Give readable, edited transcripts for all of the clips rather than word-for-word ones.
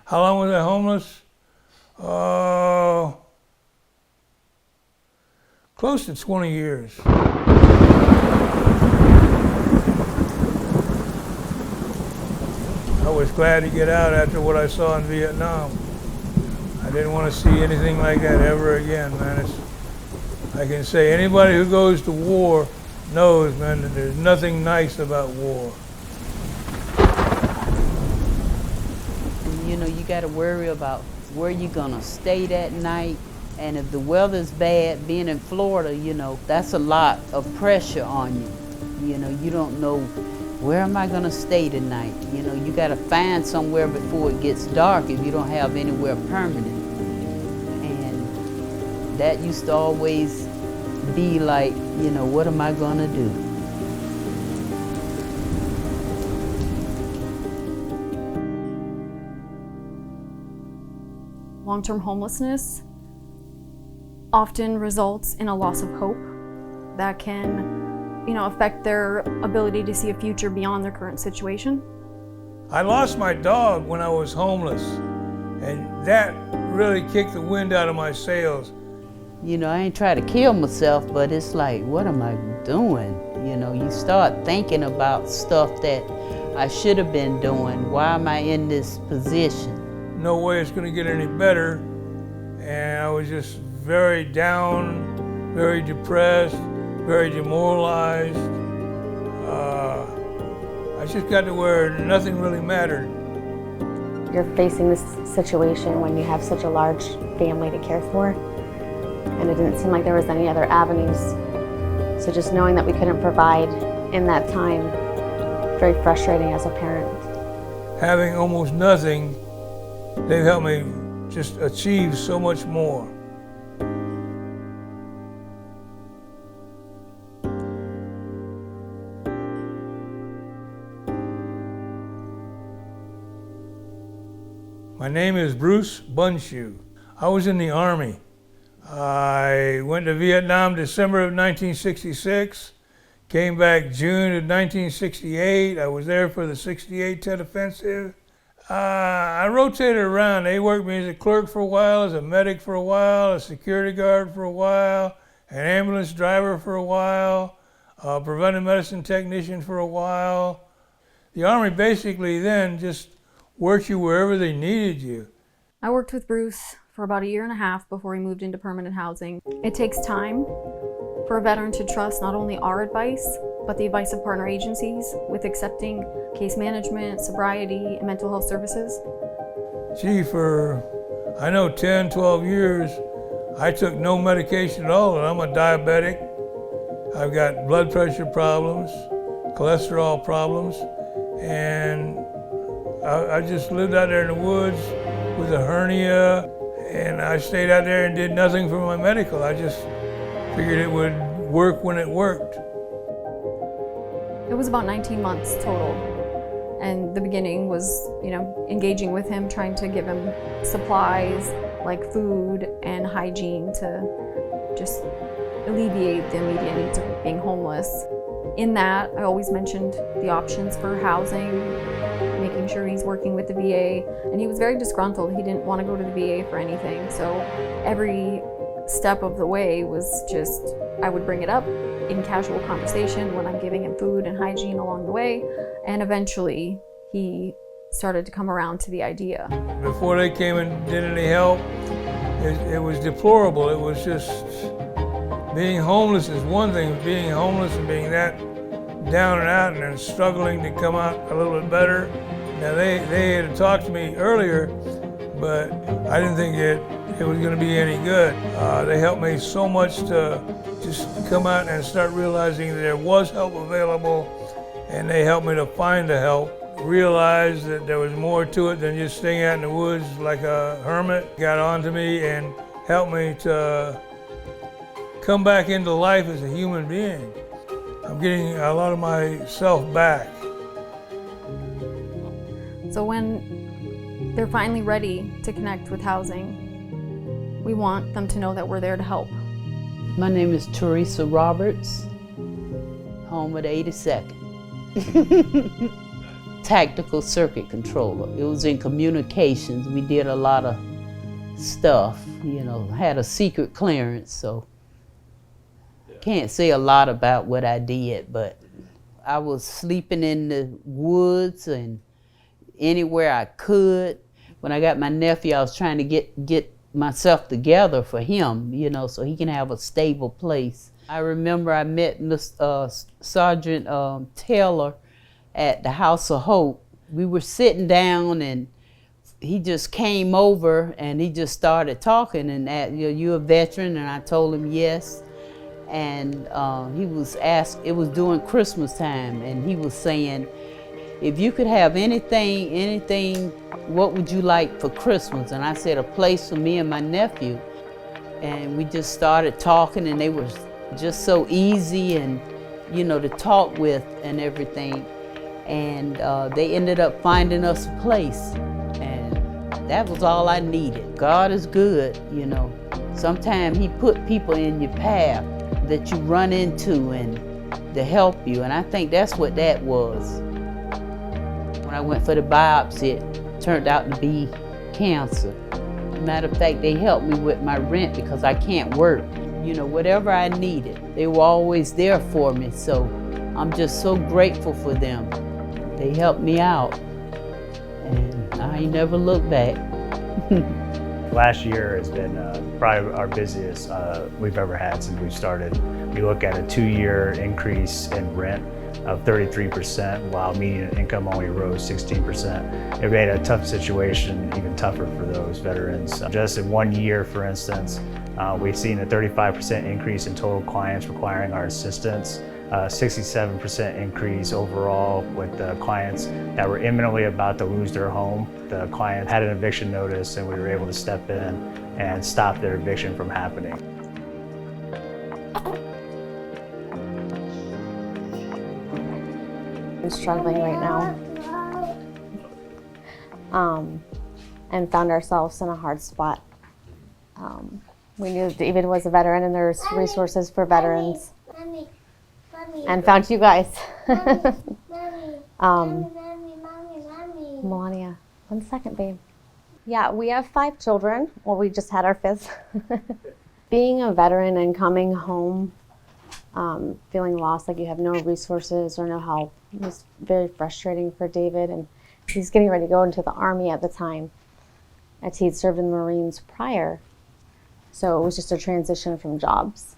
How long was I homeless? Close to 20 years. I was glad to get out after what I saw in Vietnam. I didn't want to see anything like that ever again, man. I can say anybody who goes to war knows, man, that there's nothing nice about war. You know, you got to worry about where you're going to stay that night. And if the weather's bad, being in Florida, you know, that's a lot of pressure on you. You know, you don't know, where am I going to stay tonight? You know, you got to find somewhere before it gets dark if you don't have anywhere permanent. And that used to always be like, you know, what am I going to do? Long-term homelessness often results in a loss of hope that can, you know, affect their ability to see a future beyond their current situation. I lost my dog when I was homeless, and that really kicked the wind out of my sails. You know, I ain't trying to kill myself, but it's like, what am I doing? You know, you start thinking about stuff that I should have been doing. Why am I in this position? No way it's going to get any better, and I was just very down, very depressed, very demoralized. I just got to where nothing really mattered. You're facing this situation when you have such a large family to care for, and it didn't seem like there was any other avenues. So just knowing that we couldn't provide in that time, very frustrating as a parent. Having almost nothing, they've helped me just achieve so much more. My name is Bruce Bunshoe. I was in the Army. I went to Vietnam December of 1966, came back June of 1968. I was there for the 68 Tet Offensive. I rotated around. They worked me as a clerk for a while, as a medic for a while, a security guard for a while, an ambulance driver for a while, a preventive medicine technician for a while. The Army basically then just worked you wherever they needed you. I worked with Bruce for about 1.5 years before he moved into permanent housing. It takes time for a veteran to trust not only our advice, but the advice of partner agencies with accepting case management, sobriety, and mental health services. Gee, for, I know 10, 12 years, I took no medication at all, and I'm a diabetic. I've got blood pressure problems, cholesterol problems, and I just lived out there in the woods with a hernia, and I stayed out there and did nothing for my medical. I just figured it would work when it worked. It was about 19 months total. And the beginning was, you know, engaging with him, trying to give him supplies like food and hygiene to just alleviate the immediate needs of being homeless. In that, I always mentioned the options for housing, making sure he's working with the VA, and he was very disgruntled. He didn't want to go to the VA for anything, so every step of the way was just, I would bring it up in casual conversation when I'm giving him food and hygiene along the way, and eventually he started to come around to the idea. Before they came and did any help, it was deplorable. It was just, being homeless is one thing, being homeless and being that down and out and then struggling to come out a little bit better. Now they had talked to me earlier, but I didn't think it was going to be any good. They helped me so much to just come out and start realizing that there was help available, and they helped me to find the help, realize that there was more to it than just staying out in the woods like a hermit. Got onto me and helped me to come back into life as a human being. I'm getting a lot of myself back. So when they're finally ready to connect with housing, we want them to know that we're there to help. My name is Teresa Roberts, home at 82nd. tactical circuit controller. It was in communications. We did a lot of stuff, had a secret clearance, so can't say a lot about what I did, but I was sleeping in the woods and anywhere I could. When I got my nephew, I was trying to get myself together for him, so he can have a stable place. I remember I met Sergeant Taylor at the House of Hope. We were sitting down and he just came over and he just started talking and you a veteran? And I told him yes. And he was asked, it was during Christmas time, and he was saying, if you could have anything, what would you like for Christmas? And I said, a place for me and my nephew. And we just started talking, and they were just so easy and, to talk with and everything. And they ended up finding us a place. And that was all I needed. God is good, Sometimes he put people in your path that you run into and to help you. And I think that's what that was. When I went for the biopsy, it turned out to be cancer. Matter of fact, they helped me with my rent because I can't work. Whatever I needed, they were always there for me. So I'm just so grateful for them. They helped me out, and I ain't never looked back. Last year has been probably our busiest we've ever had since we started. We look at a 2-year increase in rent of 33%, while median income only rose 16%. It made a tough situation even tougher for those veterans. Just in 1 year, for instance, we've seen a 35% increase in total clients requiring our assistance, 67% increase overall with the clients that were imminently about to lose their home. The client had an eviction notice and we were able to step in and stop their eviction from happening. I'm struggling right now, and found ourselves in a hard spot. We knew David was a veteran and there's resources for veterans, and found you guys. Melania, 1 second, babe. Yeah, we have 5 children. Well, we just had our 5th. Being a veteran and coming home, feeling lost, like you have no resources or no help, was very frustrating for David. And he's getting ready to go into the Army at the time, as he'd served in the Marines prior. So it was just a transition from jobs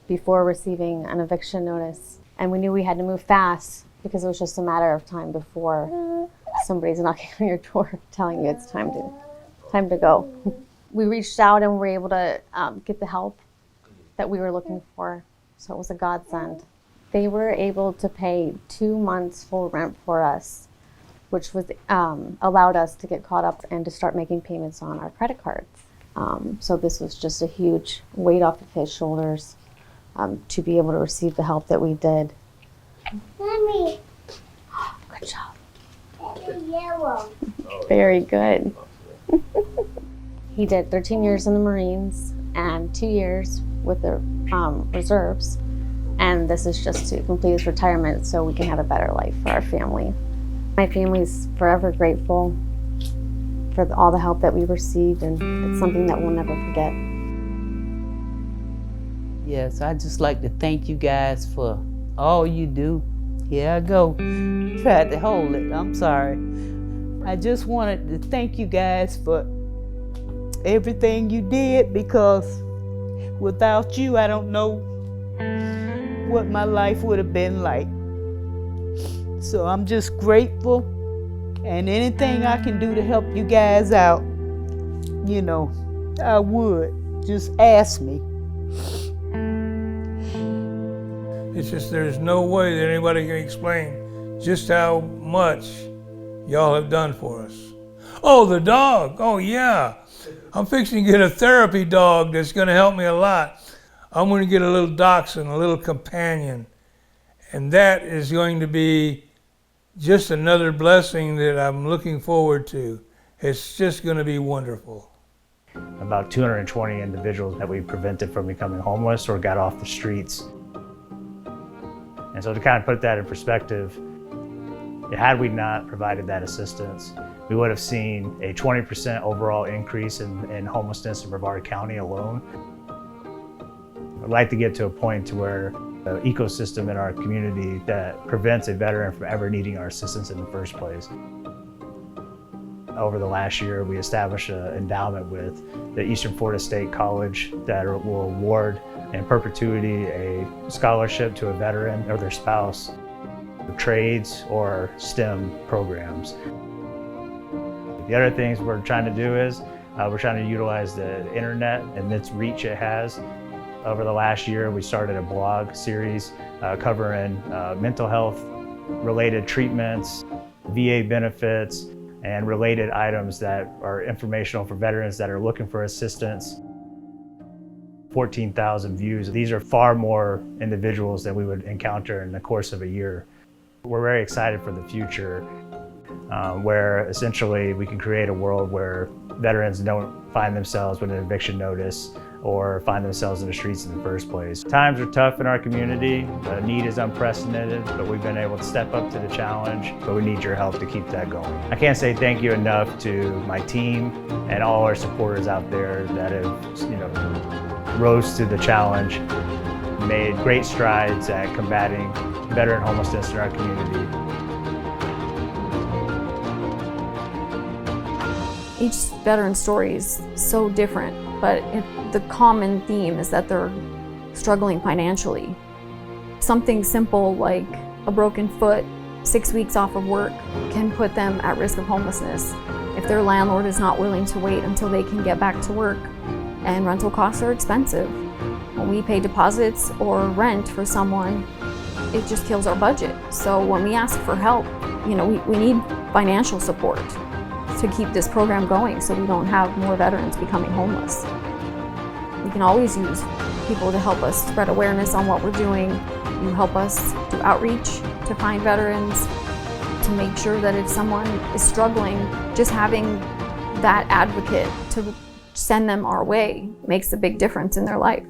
before receiving an eviction notice. And we knew we had to move fast because it was just a matter of time before somebody's knocking on your door telling you it's time to go. We reached out and were able to get the help that we were looking for. So it was a godsend. They were able to pay 2 months full rent for us, which was allowed us to get caught up and to start making payments on our credit cards. So this was just a huge weight off of his shoulders to be able to receive the help that we did. Mommy. Good job. Yellow. Very good. He did 13 years in the Marines and 2 years with the reserves. And this is just to complete his retirement so we can have a better life for our family. My family's forever grateful for all the help that we received, and it's something that we'll never forget. Yes, I'd just like to thank you guys for all you do. Here I go. Tried to hold it, I'm sorry. I just wanted to thank you guys for everything you did, because without you, I don't know what my life would have been like. So I'm just grateful, and anything I can do to help you guys out, I would. Just ask me. It's just there's no way that anybody can explain just how much y'all have done for us. Oh, the dog. Oh, yeah. I'm fixing to get a therapy dog that's going to help me a lot. I'm going to get a little dachshund, a little companion. And that is going to be just another blessing that I'm looking forward to. It's just going to be wonderful. About 220 individuals that we prevented from becoming homeless or got off the streets. And so to kind of put that in perspective, Had we not provided that assistance, we would have seen a 20% overall increase in homelessness in Brevard County alone. I'd like to get to a point to where an ecosystem in our community that prevents a veteran from ever needing our assistance in the first place. Over the last year, we established an endowment with the Eastern Florida State College that will award in perpetuity a scholarship to a veteran or their spouse, trades or STEM programs. The other things we're trying to do is we're trying to utilize the internet and its reach it has. Over the last year, we started a blog series covering mental health related treatments, VA benefits, and related items that are informational for veterans that are looking for assistance. 14,000 views. These are far more individuals than we would encounter in the course of a year. We're very excited for the future, where essentially we can create a world where veterans don't find themselves with an eviction notice or find themselves in the streets in the first place. Times are tough in our community. The need is unprecedented, but we've been able to step up to the challenge, but we need your help to keep that going. I can't say thank you enough to my team and all our supporters out there that have, rose to the challenge, made great strides at combating veteran homelessness in our community. Each veteran's story is so different, but the common theme is that they're struggling financially. Something simple like a broken foot, 6 weeks off of work, can put them at risk of homelessness if their landlord is not willing to wait until they can get back to work. And rental costs are expensive. When we pay deposits or rent for someone, it just kills our budget. So when we ask for help, we need financial support to keep this program going so we don't have more veterans becoming homeless. We can always use people to help us spread awareness on what we're doing. You help us do outreach to find veterans, to make sure that if someone is struggling, just having that advocate to send them our way makes a big difference in their life.